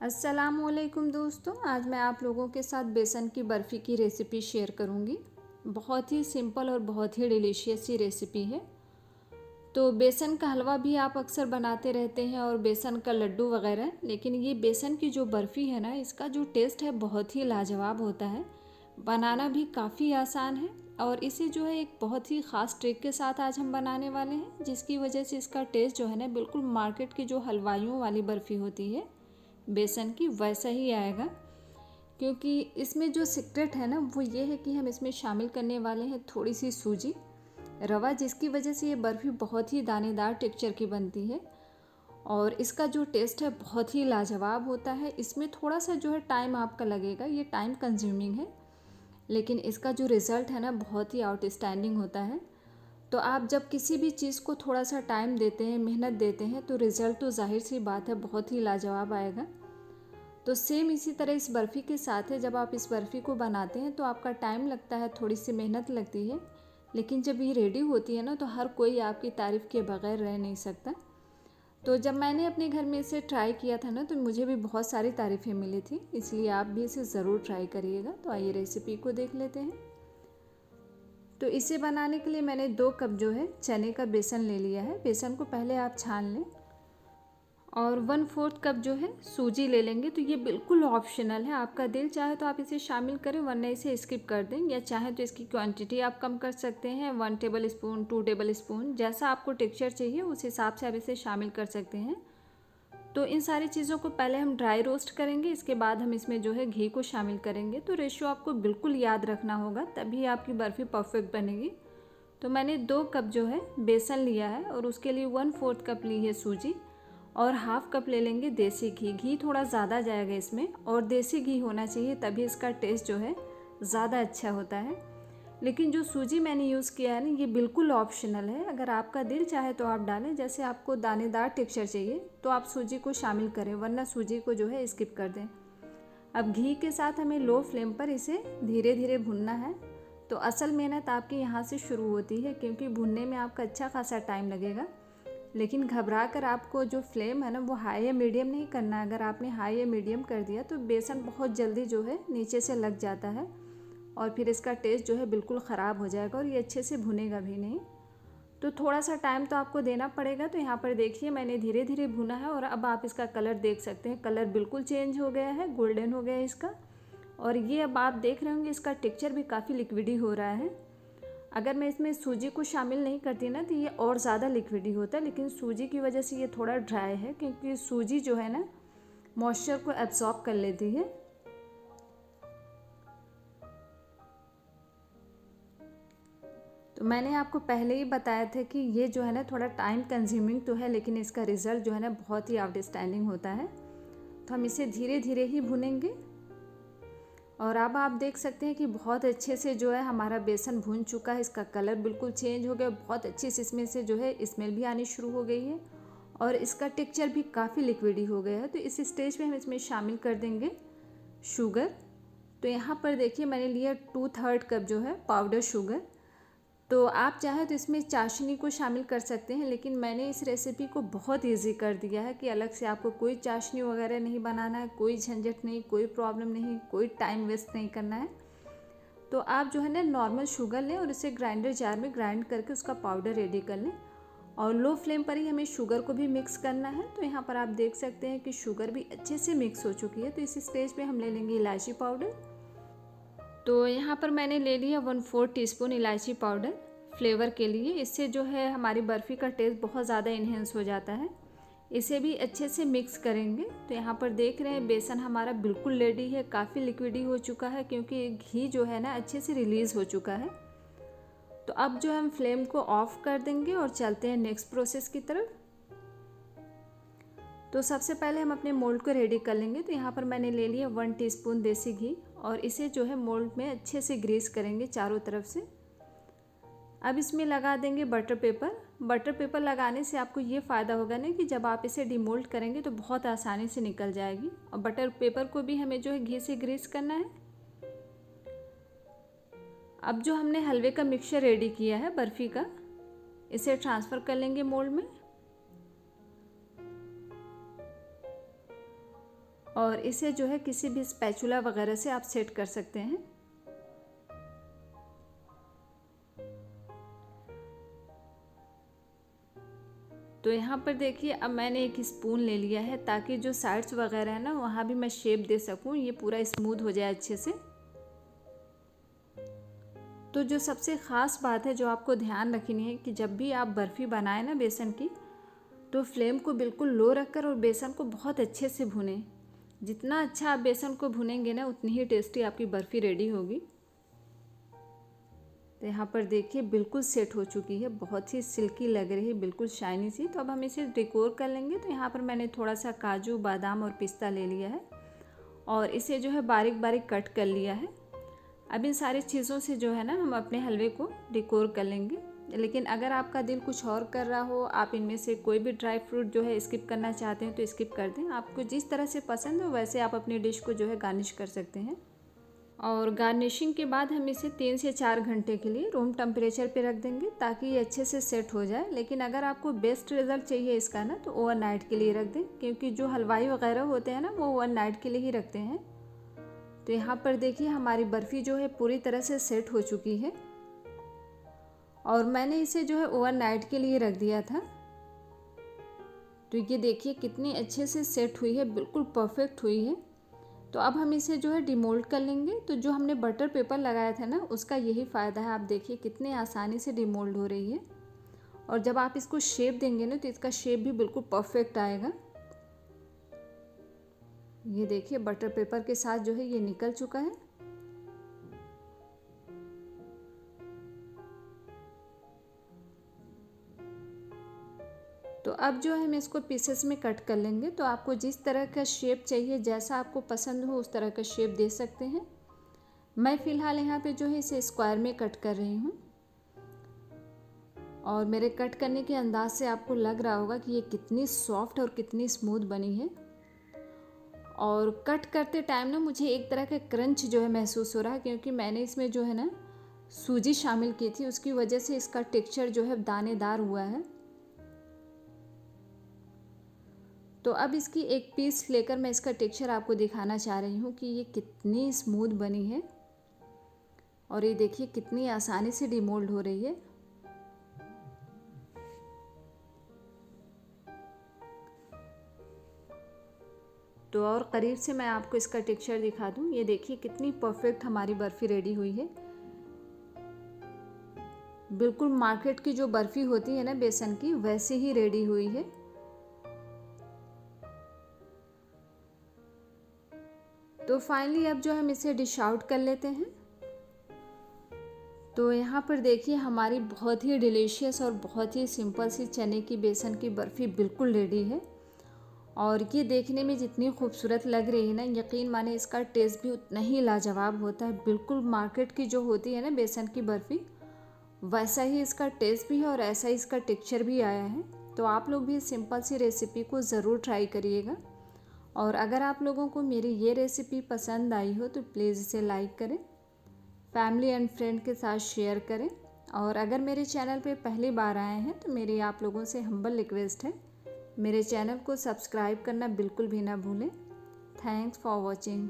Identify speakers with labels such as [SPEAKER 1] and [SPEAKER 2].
[SPEAKER 1] अस्सलामुअलैकुम दोस्तों, आज मैं आप लोगों के साथ बेसन की बर्फ़ी की रेसिपी शेयर करूंगी। बहुत ही सिंपल और बहुत ही डिलीशियस सी रेसिपी है। तो बेसन का हलवा भी आप अक्सर बनाते रहते हैं और बेसन का लड्डू वगैरह, लेकिन ये बेसन की जो बर्फ़ी है ना, इसका जो टेस्ट है बहुत ही लाजवाब होता है। बनाना भी काफ़ी आसान है और इसे जो है एक बहुत ही ख़ास ट्रिक के साथ आज हम बनाने वाले हैं, जिसकी वजह से इसका टेस्ट जो है ना बिल्कुल मार्केट की जो हलवाइयों वाली बर्फ़ी होती है बेसन की वैसा ही आएगा। क्योंकि इसमें जो सीक्रेट है ना वो ये है कि हम इसमें शामिल करने वाले हैं थोड़ी सी सूजी रवा, जिसकी वजह से ये बर्फ़ी बहुत ही दानेदार टेक्सचर की बनती है और इसका जो टेस्ट है बहुत ही लाजवाब होता है। इसमें थोड़ा सा जो है टाइम आपका लगेगा, ये टाइम कंज्यूमिंग है, लेकिन इसका जो रिज़ल्ट है ना बहुत ही आउटस्टैंडिंग होता है। तो आप जब किसी भी चीज़ को थोड़ा सा टाइम देते हैं, मेहनत देते हैं, तो रिज़ल्ट तो जाहिर सी बात है बहुत ही लाजवाब आएगा। तो सेम इसी तरह इस बर्फ़ी के साथ है, जब आप इस बर्फ़ी को बनाते हैं तो आपका टाइम लगता है, थोड़ी सी मेहनत लगती है, लेकिन जब ये रेडी होती है ना तो हर कोई आपकी तारीफ़ के बगैर रह नहीं सकता। तो जब मैंने अपने घर में इसे ट्राई किया था ना तो मुझे भी बहुत सारी तारीफ़ें मिली थी, इसलिए आप भी इसे ज़रूर ट्राई करिएगा। तो आइए रेसिपी को देख लेते हैं। तो इसे बनाने के लिए मैंने 2 कप जो है चने का बेसन ले लिया है। बेसन को पहले आप छान लें और 1/4 कप जो है सूजी ले लेंगे। तो ये बिल्कुल ऑप्शनल है, आपका दिल चाहे तो आप इसे शामिल करें, वरना इसे स्किप कर दें, या चाहे तो इसकी क्वांटिटी आप कम कर सकते हैं। 1 टेबल स्पून, 2 टेबल स्पून, जैसा आपको टेक्सचर चाहिए उस हिसाब से आप इसे शामिल कर सकते हैं। तो इन सारी चीज़ों को पहले हम ड्राई रोस्ट करेंगे, इसके बाद हम इसमें जो है घी को शामिल करेंगे। तो रेशियो आपको बिल्कुल याद रखना होगा, तभी आपकी बर्फ़ी परफेक्ट बनेगी। तो मैंने 2 कप जो है बेसन लिया है और उसके लिए 1/4 कप ली है सूजी और हाफ़ कप ले लेंगे देसी घी। घी थोड़ा ज़्यादा जाएगा इसमें और देसी घी होना चाहिए, तभी इसका टेस्ट जो है ज़्यादा अच्छा होता है। लेकिन जो सूजी मैंने यूज़ किया है ना ये बिल्कुल ऑप्शनल है, अगर आपका दिल चाहे तो आप डालें, जैसे आपको दानेदार टेक्सचर चाहिए तो आप सूजी को शामिल करें, वरना सूजी को जो है स्किप कर दें। अब घी के साथ हमें लो फ्लेम पर इसे धीरे धीरे भुनना है। तो असल मेहनत आपकी यहाँ से शुरू होती है, क्योंकि भुनने में आपका अच्छा खासा टाइम लगेगा, लेकिन घबरा कर आपको जो फ्लेम है ना वो हाई या मीडियम नहीं करना है। अगर आपने हाई या मीडियम कर दिया तो बेसन बहुत जल्दी जो है नीचे से लग जाता है और फिर इसका टेस्ट जो है बिल्कुल ख़राब हो जाएगा और ये अच्छे से भुनेगा भी नहीं। तो थोड़ा सा टाइम तो आपको देना पड़ेगा। तो यहाँ पर देखिए मैंने धीरे धीरे भुना है और अब आप इसका कलर देख सकते हैं, कलर बिल्कुल चेंज हो गया है, गोल्डन हो गया है इसका। और ये अब आप देख रहे होंगे इसका टेक्सचर भी काफ़ी लिक्विडी हो रहा है। अगर मैं इसमें सूजी को शामिल नहीं करती ना तो ये और ज़्यादा लिक्विडी होता है, लेकिन सूजी की वजह से ये थोड़ा ड्राई है, क्योंकि सूजी जो है ना मॉइस्चर को एब्जॉर्ब कर लेती है। तो मैंने आपको पहले ही बताया था कि ये जो है ना थोड़ा टाइम कंज्यूमिंग तो है, लेकिन इसका रिज़ल्ट जो है ना बहुत ही आउटस्टैंडिंग होता है। तो हम इसे धीरे धीरे ही भुनेंगे और अब आप देख सकते हैं कि बहुत अच्छे से जो है हमारा बेसन भुन चुका है, इसका कलर बिल्कुल चेंज हो गया, बहुत अच्छी से इसमें से जो है स्मेल भी आनी शुरू हो गई है और इसका टेक्सचर भी काफ़ी लिक्विडी हो गया है। तो इस स्टेज पे हम इसमें शामिल कर देंगे शुगर। तो यहाँ पर देखिए मैंने लिया 2/3 कप जो है पाउडर शुगर। तो आप चाहे तो इसमें चाशनी को शामिल कर सकते हैं, लेकिन मैंने इस रेसिपी को बहुत इजी कर दिया है कि अलग से आपको कोई चाशनी वगैरह नहीं बनाना है, कोई झंझट नहीं, कोई प्रॉब्लम नहीं, कोई टाइम वेस्ट नहीं करना है। तो आप जो है ना नॉर्मल शुगर लें और इसे ग्राइंडर जार में ग्राइंड करके उसका पाउडर रेडी कर लें और लो फ्लेम पर ही हमें शुगर को भी मिक्स करना है। तो यहाँ पर आप देख सकते हैं कि शुगर भी अच्छे से मिक्स हो चुकी है। तो इस स्टेज पे हम ले लेंगे इलायची पाउडर। तो यहाँ पर मैंने ले लिया 1/4 टीस्पून इलायची पाउडर फ्लेवर के लिए, इससे जो है हमारी बर्फ़ी का टेस्ट बहुत ज़्यादा इन्हेंस हो जाता है। इसे भी अच्छे से मिक्स करेंगे। तो यहाँ पर देख रहे हैं बेसन हमारा बिल्कुल रेडी है, काफ़ी लिक्विडी हो चुका है, क्योंकि घी जो है ना अच्छे से रिलीज़ हो चुका है। तो अब जो हम फ्लेम को ऑफ कर देंगे और चलते हैं नेक्स्ट प्रोसेस की तरफ। तो सबसे पहले हम अपने मोल्ड को रेडी कर लेंगे। तो यहाँ पर मैंने ले लिया 1 टीस्पून देसी घी और इसे जो है मोल्ड में अच्छे से ग्रीस करेंगे चारों तरफ से। अब इसमें लगा देंगे बटर पेपर। बटर पेपर लगाने से आपको ये फ़ायदा होगा ना कि जब आप इसे डिमोल्ड करेंगे तो बहुत आसानी से निकल जाएगी। और बटर पेपर को भी हमें जो है घी से ग्रीस करना है। अब जो हमने हलवे का मिक्सचर रेडी किया है बर्फ़ी का, इसे ट्रांसफ़र कर लेंगे मोल्ड में। और इसे जो है किसी भी स्पैचुला वगैरह से आप सेट कर सकते हैं। तो यहाँ पर देखिए अब मैंने एक स्पून ले लिया है ताकि जो साइड्स वगैरह है ना वहाँ भी मैं शेप दे सकूँ, ये पूरा स्मूथ हो जाए अच्छे से। तो जो सबसे ख़ास बात है जो आपको ध्यान रखनी है कि जब भी आप बर्फ़ी बनाएं ना बेसन की, तो फ्लेम को बिल्कुल लो रखकर और बेसन को बहुत अच्छे से भुनें। जितना अच्छा आप बेसन को भुनेंगे ना उतनी ही टेस्टी आपकी बर्फ़ी रेडी होगी। तो यहाँ पर देखिए बिल्कुल सेट हो चुकी है, बहुत ही सिल्की लग रही है, बिल्कुल शाइनी सी। तो अब हम इसे डेकोर कर लेंगे। तो यहाँ पर मैंने थोड़ा सा काजू, बादाम और पिस्ता ले लिया है और इसे जो है बारीक बारीक कट कर लिया है। अब इन सारी चीज़ों से जो है ना हम अपने हलवे को डेकोर कर लेंगे। लेकिन अगर आपका दिल कुछ और कर रहा हो, आप इनमें से कोई भी ड्राई फ्रूट जो है स्किप करना चाहते हैं तो स्किप कर दें। आपको जिस तरह से पसंद हो वैसे आप अपनी डिश को जो है गार्निश कर सकते हैं। और गार्निशिंग के बाद हम इसे 3 से 4 घंटे के लिए रूम टेम्परेचर पे रख देंगे ताकि ये अच्छे से सेट हो जाए। लेकिन अगर आपको बेस्ट रिज़ल्ट चाहिए इसका ना तो ओवरनाइट के लिए रख दें, क्योंकि जो हलवाई वगैरह होते हैं ना वो ओवरनाइट के लिए ही रखते हैं। तो यहाँ पर देखिए हमारी बर्फ़ी जो है पूरी तरह से सेट हो चुकी है और मैंने इसे जो है ओवरनाइट के लिए रख दिया था। तो ये देखिए कितनी अच्छे से सेट हुई है, बिल्कुल परफेक्ट हुई है। तो अब हम इसे जो है डिमोल्ड कर लेंगे। तो जो हमने बटर पेपर लगाया था ना उसका यही फ़ायदा है। आप देखिए कितने आसानी से डिमोल्ड हो रही है और जब आप इसको शेप देंगे ना तो इसका शेप भी बिल्कुल परफेक्ट आएगा। ये देखिए बटर पेपर के साथ जो है ये निकल चुका है। तो अब जो है हम इसको पीसेस में कट कर लेंगे। तो आपको जिस तरह का शेप चाहिए, जैसा आपको पसंद हो उस तरह का शेप दे सकते हैं। मैं फ़िलहाल यहाँ पे जो है इसे स्क्वायर में कट कर रही हूँ और मेरे कट करने के अंदाज से आपको लग रहा होगा कि ये कितनी सॉफ्ट और कितनी स्मूथ बनी है। और कट करते टाइम ना मुझे एक तरह का क्रंच जो है महसूस हो रहा है, क्योंकि मैंने इसमें जो है ना सूजी शामिल की थी, उसकी वजह से इसका टेक्सचर जो है दानेदार हुआ है। तो अब इसकी एक पीस लेकर मैं इसका टेक्सचर आपको दिखाना चाह रही हूँ कि ये कितनी स्मूथ बनी है और ये देखिए कितनी आसानी से डिमोल्ड हो रही है। तो और करीब से मैं आपको इसका टेक्सचर दिखा दूँ। ये देखिए कितनी परफेक्ट हमारी बर्फ़ी रेडी हुई है। बिल्कुल मार्केट की जो बर्फ़ी होती है ना बेसन की, वैसे ही रेडी हुई है। तो फाइनली अब जो हम इसे डिश आउट कर लेते हैं। तो यहाँ पर देखिए हमारी बहुत ही डिलीशियस और बहुत ही सिंपल सी चने की बेसन की बर्फ़ी बिल्कुल रेडी है और ये देखने में जितनी खूबसूरत लग रही है ना, यकीन माने इसका टेस्ट भी उतना ही लाजवाब होता है। बिल्कुल मार्केट की जो होती है ना बेसन की बर्फ़ी, वैसा ही इसका टेस्ट भी है और ऐसा ही इसका टेक्सचर भी आया है। तो आप लोग भी इस सिंपल सी रेसिपी को ज़रूर ट्राई करिएगा और अगर आप लोगों को मेरी ये रेसिपी पसंद आई हो तो प्लीज़ इसे लाइक करें, फैमिली एंड फ्रेंड के साथ शेयर करें और अगर मेरे चैनल पे पहली बार आए हैं तो मेरी आप लोगों से हम्बल रिक्वेस्ट है, मेरे चैनल को सब्सक्राइब करना बिल्कुल भी ना भूलें। Thanks for watching.